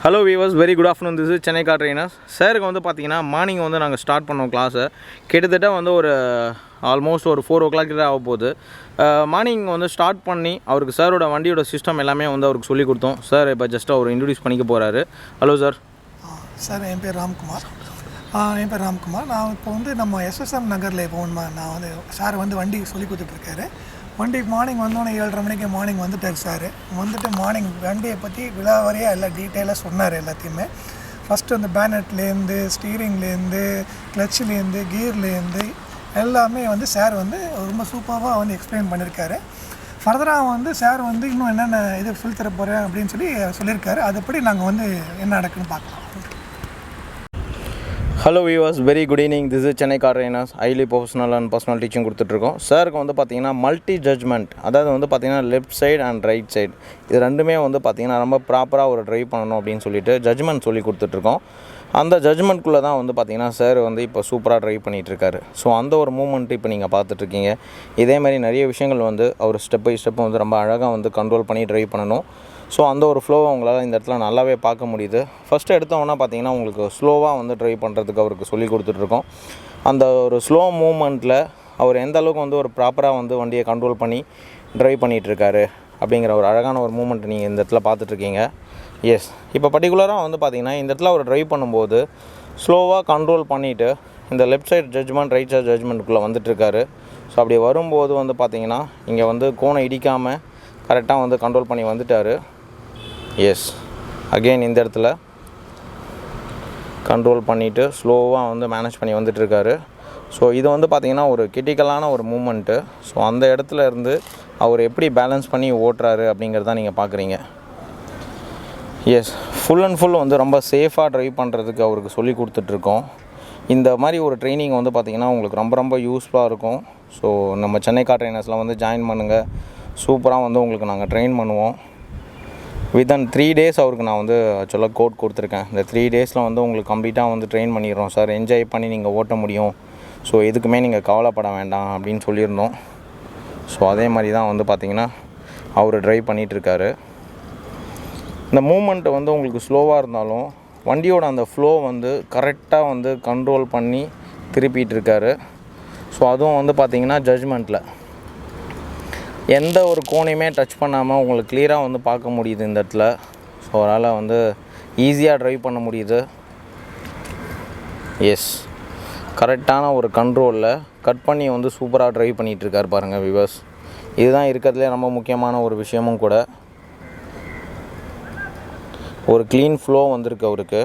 Hello viewers, very good afternoon. This is Chennai car trainers. சாருக்கு வந்து பார்த்தீங்கன்னா morning வந்து நாங்கள் ஸ்டார்ட் பண்ணோம் கிளாஸை. கிட்டத்தட்ட வந்து ஒரு ஆல்மோஸ்ட் ஒரு 4 o'clock கிட்ட ஆக போகுது. மார்னிங் வந்து ஸ்டார்ட் பண்ணி அவருக்கு சாரோட வண்டியோட சிஸ்டம் எல்லாமே வந்து அவருக்கு சொல்லி கொடுத்தோம். சார் இப்போ ஜஸ்ட் அவர் இன்ட்ரடியூஸ் பண்ணிக்க போகிறாரு. Hello sir. சார் என் பேர் ராம்குமார். நான் இப்போ வந்து நம்ம எஸ்எஸ்எம் நகரில் இப்போ நான் வந்து சார் வந்து வண்டி சொல்லி கொடுத்துட்ருக்காரு. வண்டி மார்னிங் வந்தோடனே 7:30 மணிக்கு மார்னிங் வந்துட்டார் சார். வந்துட்டு மார்னிங் வண்டியை பற்றி விலாவரியாக எல்லாம் டீட்டெயிலாக சொன்னார் எல்லாத்தையுமே. ஃபஸ்ட்டு அந்த பேனட்லேருந்து ஸ்டீரிங்லேருந்து கிளச்சிலேருந்து கியர்லேருந்து எல்லாமே வந்து சார் வந்து ரொம்ப சூப்பராக வந்து எக்ஸ்பிளைன் பண்ணியிருக்காரு. ஃபர்தராக வந்து சார் வந்து இன்னும் என்னென்ன இது சொல்லி தர போகிறேன் அப்படின்னு சொல்லியிருக்காரு. அதுபடி நாங்கள் வந்து என்ன நடக்குன்னு பார்க்கலாம். Hello viewers, very good evening. This is Chennai car trainers. Highly professional and personal teaching கொடுத்துட்ருக்கோம். சாருக்கு வந்து பார்த்திங்கன்னா மல்டி ஜட்ஜ்மெண்ட், அதாவது வந்து பார்த்திங்கன்னா left side and right side இது ரெண்டுமே வந்து பார்த்திங்கன்னா ரொம்ப ப்ராப்பராக ஒரு ட்ரைவ் பண்ணணும் அப்படின்னு சொல்லிட்டு ஜட்ஜ்மெண்ட் சொல்லி கொடுத்துட்ருக்கோம். அந்த ஜட்ஜ்மெண்ட்குள்ளே தான் வந்து பார்த்திங்கன்னா சார் வந்து இப்போ சூப்பராக ட்ரைவ் பண்ணிகிட்ருக்காரு. ஸோ அந்த ஒரு மூமெண்ட்டு இப்போ நீங்கள் பார்த்துட்ருக்கீங்க. இதேமாதிரி நிறைய விஷயங்கள் வந்து அவர் ஸ்டெப் பை ஸ்டெப் வந்து ரொம்ப அழகாக வந்து கண்ட்ரோல் பண்ணி ட்ரைவ் பண்ணணும். ஸோ அந்த ஒரு ஃப்ளோவை உங்களால் இந்த இடத்துல நல்லாவே பார்க்க முடியுது. ஃபஸ்ட்டு எடுத்தோன்னா பார்த்திங்கன்னா உங்களுக்கு ஸ்லோவாக வந்து ட்ரைவ் பண்ணுறதுக்கு அவருக்கு சொல்லி கொடுத்துட்ருக்கோம். அந்த ஒரு ஸ்லோ மூமெண்ட்டில் அவர் எந்த அளவுக்கு வந்து ஒரு ப்ராப்பராக வந்து வண்டியை கண்ட்ரோல் பண்ணி ட்ரைவ் பண்ணிகிட்ருக்காரு அப்படிங்கிற ஒரு அழகான ஒரு மூமெண்ட் நீங்கள் இந்த இடத்துல பார்த்துட்ருக்கீங்க. எஸ், இப்போ பர்டிகுலராக வந்து பார்த்திங்கன்னா இந்த இடத்துல அவர் ட்ரைவ் பண்ணும்போது ஸ்லோவாக கண்ட்ரோல் பண்ணிவிட்டு இந்த left side judgment right side ஜட்ஜ்மெண்ட்டுக்குள்ளே வந்துட்டுருக்காரு. ஸோ அப்படி வரும்போது வந்து பார்த்திங்கன்னா இங்கே வந்து கோணம் இடிக்காமல் கரெக்டாக வந்து கண்ட்ரோல் பண்ணி வந்துட்டார். எஸ், அகெயின் இந்த இடத்துல கண்ட்ரோல் பண்ணிவிட்டு ஸ்லோவாக வந்து மேனேஜ் பண்ணி வந்துட்டுருக்காரு. ஸோ இது வந்து பார்த்திங்கன்னா ஒரு கிரிட்டிக்கலான ஒரு மூமெண்ட்டு. ஸோ அந்த இடத்துல இருந்து அவர் எப்படி பேலன்ஸ் பண்ணி ஓட்டுறாரு அப்படிங்கிறத நீங்கள் பார்க்குறீங்க. எஸ், ஃபுல் அண்ட் ஃபுல் வந்து ரொம்ப சேஃபாக ட்ரைவ் பண்ணுறதுக்கு அவருக்கு சொல்லி கொடுத்துட்ருக்கோம். இந்த மாதிரி ஒரு ட்ரைனிங் வந்து பார்த்திங்கன்னா உங்களுக்கு ரொம்ப ரொம்ப யூஸ்ஃபுல்லாக இருக்கும். ஸோ நம்ம சென்னை கார் ட்ரைனர்ஸில் வந்து ஜாயின் பண்ணுங்கள். சூப்பராக வந்து உங்களுக்கு நாங்கள் ட்ரெயின் பண்ணுவோம். வித்தின் 3 days அவருக்கு நான் வந்து ஆக்சுவலாக கோட் கொடுத்துருக்கேன். இந்த 3 daysல வந்து உங்களுக்கு கம்ப்ளீட்டாக வந்து ட்ரெயின் பண்ணிடுறோம் சார், என்ஜாய் பண்ணி நீங்கள் ஓட்ட முடியும். ஸோ எதுக்குமே நீங்கள் கவலைப்பட வேண்டாம் அப்படின்னு சொல்லியிருந்தோம். ஸோ அதே மாதிரி தான் வந்து பார்த்திங்கன்னா அவர் ட்ரைவ் பண்ணிகிட்ருக்காரு. இந்த மூமெண்ட்டு வந்து உங்களுக்கு ஸ்லோவாக இருந்தாலும் வண்டியோட அந்த ஃப்ளோ வந்து கரெக்டாக வந்து கண்ட்ரோல் பண்ணி திருப்பிகிட்ருக்காரு. ஸோ அதுவும் வந்து பார்த்திங்கன்னா ஜட்ஜ்மெண்ட்டில் எந்த ஒரு கோணையுமே டச் பண்ணாமல் உங்களுக்கு கிளியராக வந்து பார்க்க முடியுது இந்த இடத்துல. ஸோ அதனால் வந்து ஈஸியாக ட்ரைவ் பண்ண முடியுது. எஸ், கரெக்டான ஒரு கண்ட்ரோலில் கட் பண்ணி வந்து சூப்பராக ட்ரைவ் பண்ணிகிட்ருக்கார் பாருங்கள் வியூவர்ஸ். இதுதான் இருக்கிறதுலே ரொம்ப முக்கியமான ஒரு விஷயமும் கூட. ஒரு க்ளீன் ஃப்ளோ வந்திருக்கு அவருக்கு.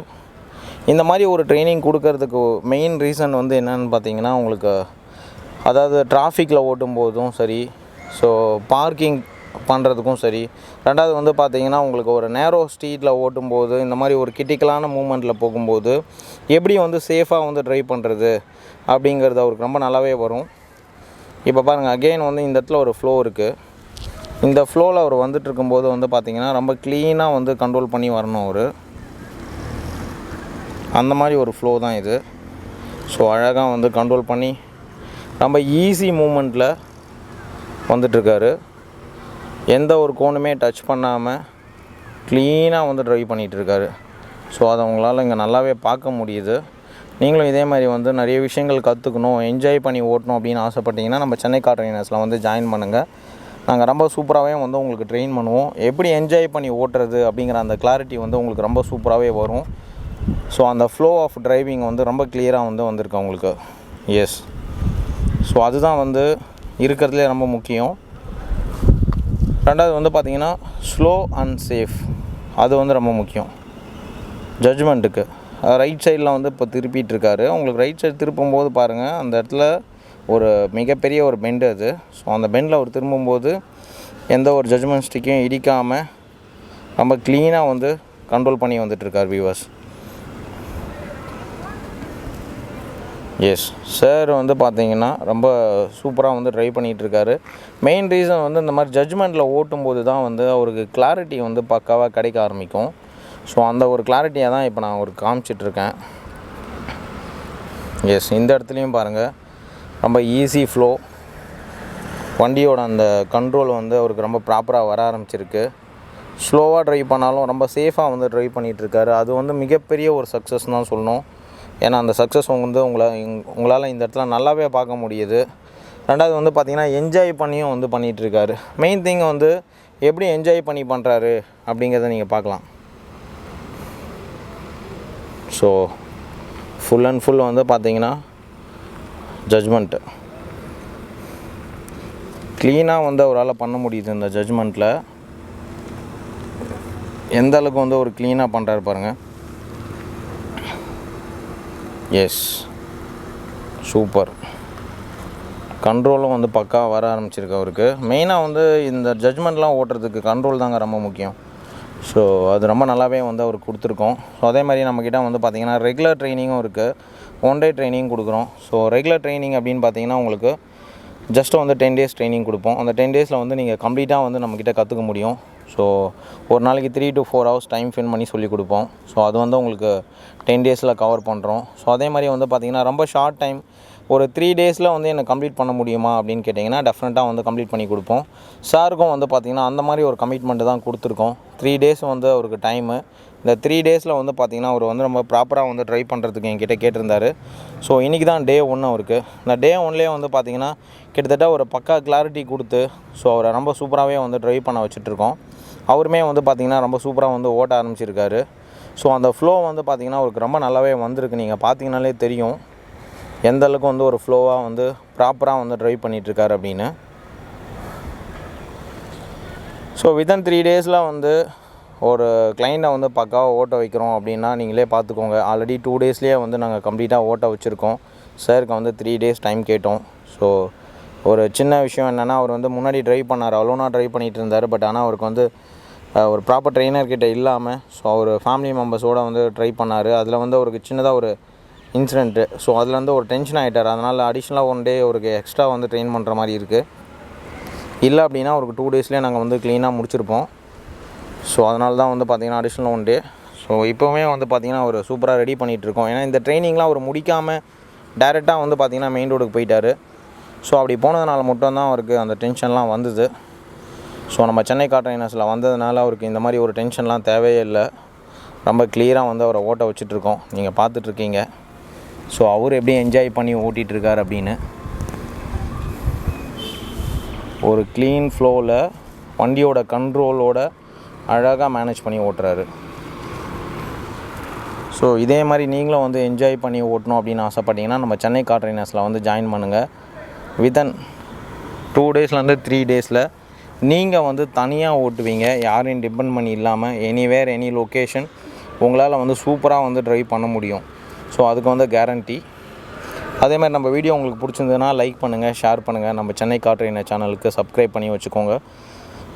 இந்த மாதிரி ஒரு ட்ரைனிங் கொடுக்கறதுக்கு மெயின் ரீசன் வந்து என்னென்னு பார்த்தீங்கன்னா உங்களுக்கு அதாவது டிராஃபிக்கில் ஓட்டும் போதும் சரி, ஸோ பார்க்கிங் பண்ணுறதுக்கும் சரி, ரெண்டாவது வந்து பார்த்திங்கன்னா உங்களுக்கு ஒரு நேரோ ஸ்ட்ரீட்டில் ஓட்டும்போது இந்த மாதிரி ஒரு கிரிட்டிக்கலான மூமெண்ட்டில் போகும்போது எப்படி வந்து சேஃபாக வந்து ட்ரைவ் பண்ணுறது அப்படிங்கிறது அவருக்கு ரொம்ப நல்லாவே வரும். இப்போ பாருங்கள், அகெயின் வந்து இந்த இடத்துல ஒரு ஃப்ளோ இருக்குது. இந்த ஃப்ளோவில் அவர் வந்துட்டு இருக்கும்போது வந்து பார்த்திங்கன்னா ரொம்ப க்ளீனாக வந்து கண்ட்ரோல் பண்ணி வரணும் அவர். அந்த மாதிரி ஒரு ஃப்ளோ தான் இது. ஸோ அழகாக வந்து கண்ட்ரோல் பண்ணி ரொம்ப ஈஸி மூமெண்ட்டில் வந்துட்டுருக்காரு. எந்த ஒரு கோணுமே டச் பண்ணாமல் க்ளீனாக வந்து ட்ரைவ் பண்ணிகிட்ருக்காரு. ஸோ அதை உங்களால் இங்கே நல்லாவே பார்க்க முடியுது. நீங்களும் இதே மாதிரி வந்து நிறைய விஷயங்கள் கற்றுக்கணும், என்ஜாய் பண்ணி ஓட்டணும் அப்படின்னு ஆசைப்பட்டீங்கன்னா நம்ம சென்னை கார் ட்ரைனர்ஸில் வந்து ஜாயின் பண்ணுங்கள். நாங்கள் ரொம்ப சூப்பராகவே வந்து உங்களுக்கு ட்ரெயின் பண்ணுவோம். எப்படி என்ஜாய் பண்ணி ஓட்டுறது அப்படிங்கிற அந்த கிளாரிட்டி வந்து உங்களுக்கு ரொம்ப சூப்பராகவே வரும். ஸோ அந்த ஃப்ளோ ஆஃப் டிரைவிங் வந்து ரொம்ப கிளியராக வந்து வந்திருக்கு உங்களுக்கு. எஸ், ஸோ அதுதான் வந்து இருக்கிறதுலே ரொம்ப முக்கியம். ரெண்டாவது வந்து பார்த்திங்கன்னா ஸ்லோ அண்ட் சேஃப், அது வந்து ரொம்ப முக்கியம் ஜட்ஜ்மெண்ட்டுக்கு. ரைட் சைடில் வந்து இப்போ திருப்பிகிட்ருக்காரு. உங்களுக்கு ரைட் சைடு திருப்பும்போது பாருங்கள், அந்த இடத்துல ஒரு மிகப்பெரிய ஒரு பெண்டு அது. ஸோ அந்த பெண்டில் அவர் திரும்பும்போது எந்த ஒரு ஜட்ஜ்மெண்ட் ஸ்டிக்கையும் இடிக்காமல் ரொம்ப க்ளீனாக வந்து கண்ட்ரோல் பண்ணி வந்துட்டுருக்கார் வியூவர்ஸ். எஸ், சார் வந்து பார்த்திங்கன்னா ரொம்ப சூப்பராக வந்து ட்ரைவ் பண்ணிகிட்ருக்காரு. மெயின் ரீசன் வந்து இந்த மாதிரி ஜட்ஜ்மெண்ட்டில் ஓட்டும்போது தான் வந்து அவருக்கு கிளாரிட்டி வந்து பக்காவாக கிடைக்க ஆரம்பிக்கும். ஸோ அந்த ஒரு கிளாரிட்டியை தான் இப்போ நான் அவருக்கு காமிச்சிட்ருக்கேன். எஸ், இந்த இடத்துலையும் பாருங்கள் ரொம்ப ஈஸி ஃப்ளோ, வண்டியோட அந்த கண்ட்ரோல் வந்து அவருக்கு ரொம்ப ப்ராப்பராக வர ஆரம்பிச்சிருக்கு. ஸ்லோவாக ட்ரைவ் பண்ணாலும் ரொம்ப சேஃபாக வந்து ட்ரைவ் பண்ணிகிட்ருக்காரு. அது வந்து மிகப்பெரிய ஒரு சக்ஸஸ் தான் சொல்லணும். ஏன்னா அந்த சக்ஸஸ் வந்து உங்களால் இந்த இடத்துல நல்லாவே பார்க்க முடியுது. ரெண்டாவது வந்து பார்த்திங்கன்னா என்ஜாய் பண்ணியும் வந்து பண்ணிகிட்ருக்காரு. மெயின் திங் வந்து எப்படி என்ஜாய் பண்ணி பண்ணுறாரு அப்படிங்கிறத நீங்கள் பார்க்கலாம். ஸோ ஃபுல் அண்ட் ஃபுல் வந்து பார்த்திங்கன்னா ஜட்ஜ்மெண்ட்டு க்ளீனாக வந்து அவரால் பண்ண முடியுது. இந்த ஜட்ஜ்மெண்ட்டில் எந்த அளவுக்கு வந்து ஒரு க்ளீனாக பண்ணுறாரு பாருங்கள். S, super. கண்ட்ரோலும் வந்து பக்காவாக வர ஆரம்பிச்சிருக்கு அவருக்கு. மெயினாக வந்து இந்த ஜட்ஜ்மெண்ட்லாம் ஓட்டுறதுக்கு கண்ட்ரோல் தாங்க ரொம்ப முக்கியம். ஸோ அது ரொம்ப நல்லாவே வந்து அவருக்கு கொடுத்துருக்கோம். ஸோ அதே மாதிரி நம்மக்கிட்ட வந்து பார்த்திங்கன்னா ரெகுலர் ட்ரைனிங்கும் இருக்குது, 1 day ட்ரைனிங் கொடுக்குறோம். ஸோ ரெகுலர் ட்ரைனிங் அப்படின்னு பார்த்திங்கன்னா உங்களுக்கு ஜஸ்ட்டு வந்து 10 days ட்ரைனிங் கொடுப்போம். அந்த 10 daysல வந்து நீங்கள் கம்ப்ளீட்டாக வந்து நம்மக்கிட்ட கற்றுக்க முடியும். ஸோ ஒரு நாளைக்கு 3 to 4 hours டைம் ஸ்பெண்ட் பண்ணி சொல்லிக் கொடுப்போம். ஸோ அது வந்து உங்களுக்கு 10 daysல கவர் பண்ணுறோம். ஸோ அதே மாதிரி வந்து பார்த்திங்கன்னா ரொம்ப ஷார்ட் டைம், ஒரு 3 daysல வந்து எனக்கு கம்ப்ளீட் பண்ண முடியுமா அப்படின்னு கேட்டிங்கன்னா டெஃபினட்டாக வந்து கம்ப்ளீட் பண்ணி கொடுப்போம். சாருக்கும் வந்து பார்த்திங்கன்னா அந்த மாதிரி ஒரு கமிட்மெண்ட்டு தான் கொடுத்துருக்கோம். 3 days வந்து அவருக்கு டைமு. இந்த 3 daysல வந்து பார்த்திங்கன்னா அவர் வந்து ரொம்ப ப்ராப்பராக வந்து ட்ரைவ் பண்ணுறதுக்கு என்கிட்ட கேட்டிருந்தார். ஸோ இன்றைக்கி தான் Day 1 அவருக்கு. இந்த Day 1லேயே வந்து பார்த்திங்கன்னா கிட்டத்தட்ட ஒரு பக்கா கிளாரிட்டி கொடுத்து ஸோ அவரை ரொம்ப சூப்பராகவே வந்து ட்ரைவ் பண்ண வச்சுட்ருக்கோம். அவருமே வந்து பார்த்திங்கன்னா ரொம்ப சூப்பராக வந்து ஓட்ட ஆரம்பிச்சிருக்காரு. ஸோ அந்த ஃப்ளோ வந்து பார்த்திங்கன்னா அவருக்கு ரொம்ப நல்லாவே வந்திருக்கு. நீங்கள் பார்த்திங்கனாலே தெரியும் எந்த அளவுக்கு வந்து ஒரு ஃப்ளோவாக வந்து ப்ராப்பராக வந்து ட்ரைவ் பண்ணிகிட்ருக்காரு அப்படின்னு. ஸோ வித்தின் 3 daysல வந்து ஒரு கிளைண்ட்டை வந்து பக்காவாக ஓட்ட வைக்கிறோம் அப்படின்னா நீங்களே பார்த்துக்கோங்க. ஆல்ரெடி 2 daysலேயே வந்து நாங்கள் கம்ப்ளீட்டாக ஓட்ட வச்சுருக்கோம். சாருக்கு வந்து 3 days டைம் கேட்டோம். ஸோ ஒரு சின்ன விஷயம் என்னென்னா, அவர் வந்து முன்னாடி ட்ரைவ் பண்ணார், அலோனாக ட்ரைவ் பண்ணிகிட்டு இருந்தார். பட் ஆனால் அவருக்கு வந்து ஒரு ப்ராப்பர் ட்ரெயினர்கிட்ட இல்லாமல் ஸோ அவர் ஃபேமிலி மெம்பர்ஸோடு வந்து ட்ரை பண்ணார். அதில் வந்து அவருக்கு சின்னதாக ஒரு இன்சிடென்ட்டு. ஸோ அதில் வந்து ஒரு டென்ஷன் ஆகிட்டார். அதனால் அடிஷ்னலாக 1 day அவருக்கு எக்ஸ்ட்ரா வந்து ட்ரெயின் பண்ணுற மாதிரி இருக்குது. இல்லை அப்படின்னா அவருக்கு 2 daysலேயே நாங்கள் வந்து க்ளீனாக முடிச்சிருப்போம். ஸோ அதனால தான் வந்து பார்த்திங்கன்னா அடிஷ்னல் 1 day. ஸோ இப்போவுமே வந்து பார்த்திங்கன்னா அவர் சூப்பராக ரெடி பண்ணிகிட்ருக்கோம். ஏன்னா இந்த ட்ரைனிங்லாம் அவர் முடிக்காமல் டேரெக்டாக வந்து பார்த்திங்கன்னா மெயின் ரோடுக்கு போயிட்டார். ஸோ அப்படி போனதுனால மட்டும்தான் அவருக்கு அந்த டென்ஷன்லாம் வந்தது. ஸோ நம்ம சென்னை கார் ட்ரைனர்ஸில் வந்ததுனால அவருக்கு இந்த மாதிரி ஒரு டென்ஷன்லாம் தேவையே இல்லை. ரொம்ப கிளியராக வந்து அவரை ஓட்ட வச்சுட்ருக்கோம். நீங்கள் பார்த்துட்ருக்கீங்க. ஸோ அவர் எப்படி என்ஜாய் பண்ணி ஓட்டிகிட்ருக்கார் அப்படின்னு. ஒரு க்ளீன் ஃப்ளோவில் வண்டியோட கண்ட்ரோலோட அழகாக மேனேஜ் பண்ணி ஓட்டுறாரு. ஸோ இதே மாதிரி நீங்களும் வந்து என்ஜாய் பண்ணி ஓட்டணும் அப்படின்னு ஆசைப்பட்டீங்கன்னா நம்ம சென்னை கார் ட்ரைனர்ஸில் வந்து ஜாயின் பண்ணுங்கள். வித்தின் 2 daysலேருந்து 3 daysல நீங்கள் வந்து தனியாக ஓட்டுவீங்க, யாரையும் டிபெண்ட் பண்ணி இல்லாமல். எனிவேர் எனி லொக்கேஷன் உங்களால் வந்து சூப்பராக வந்து ட்ரைவ் பண்ண முடியும். ஸோ அதுக்கு வந்து கேரண்டி. அதே மாதிரி நம்ம வீடியோ உங்களுக்கு பிடிச்சிருந்ததுன்னா லைக் பண்ணுங்கள், ஷேர் பண்ணுங்கள். நம்ம சென்னை கார் ட்ரைனர் சேனலுக்கு சப்ஸ்கிரைப் பண்ணி வச்சுக்கோங்க.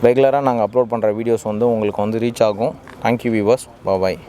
ரெகுலராக நாங்கள் அப்லோட் பண்ணுற வீடியோஸ் வந்து உங்களுக்கு வந்து ரீச் ஆகும். Thank you viewers. பாய்.